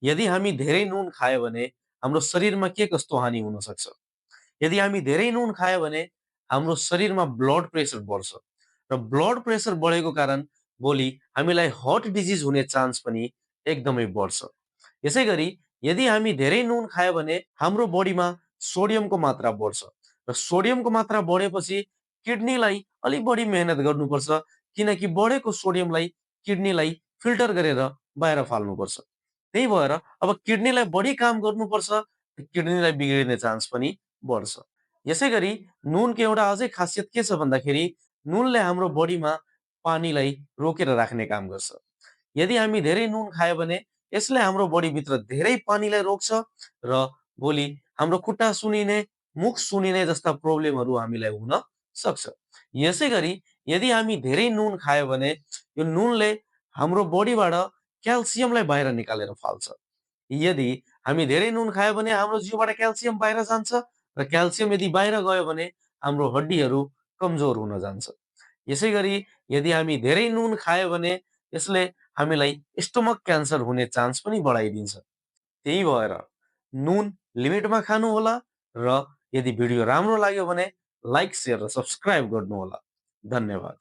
यदि हामी धेरै नुन खायो भने हाम्रो शरीरमा के कस्तो हानि हुन सक्छ? यदि हामी धेरै नुन खायो भने हाम्रो शरीरमा ब्लड प्रेसर बढ्छ र ब्लड प्रेसर बढेको कारण भोलि हामीलाई हार्ट डिजिज हुने चान्स पनि एकदमै बढ्छ। यसैगरी यदि हामी धेरै नुन खायो भने हाम्रो बडीमा सोडियमको मात्रा बढ्छ र सोडियमको मात्रा बढेपछि किडनीलाई अलिक बढी मेहनत गर्नुपर्छ, किनकि बढेको सोडियमलाई किडनीलाई फिल्टर गरेर बाहिर फाल्नुपर्छ। त्यही भएर अब किडनीलाई बढी काम गर्नुपर्छ, किडनीलाई बिग्रिने चान्स पनि बढ्छ। यसैगरी नुनको एउटा अझै खासियत के छ भन्दाखेरि नुनले हाम्रो बडीमा पानीलाई रोकेर राख्ने काम गर्छ। यदि हामी धेरै नुन खायो भने यसले हाम्रो बडीभित्र धेरै पानीलाई रोक्छ र भोलि हाम्रो खुट्टा सुन्निने, मुख सुन्निने जस्ता प्रब्लमहरू हामीलाई हुन सक्छ। यसैगरी यदि हामी धेरै नुन खायो भने यो नुनले हाम्रो बडीबाट क्याल्सियमलाई बाहिर निकालेर फाल्छ। यदि हामी धेरै नुन खायो भने हाम्रो जिउबाट क्याल्सियम बाहिर जान्छ र क्याल्सियम यदि बाहिर गयो भने हाम्रो हड्डीहरू कमजोर हुन जान्छ। यसैगरी यदि हामी धेरै नुन खायो भने यसले हामीलाई स्टोमक क्यान्सर हुने चान्स पनि बढाइदिन्छ। त्यही भएर नुन लिमिटमा खानुहोला र यदि भिडियो राम्रो लाग्यो भने लाइक, शेयर र सब्स्क्राइब गर्नुहोला। धन्यवाद।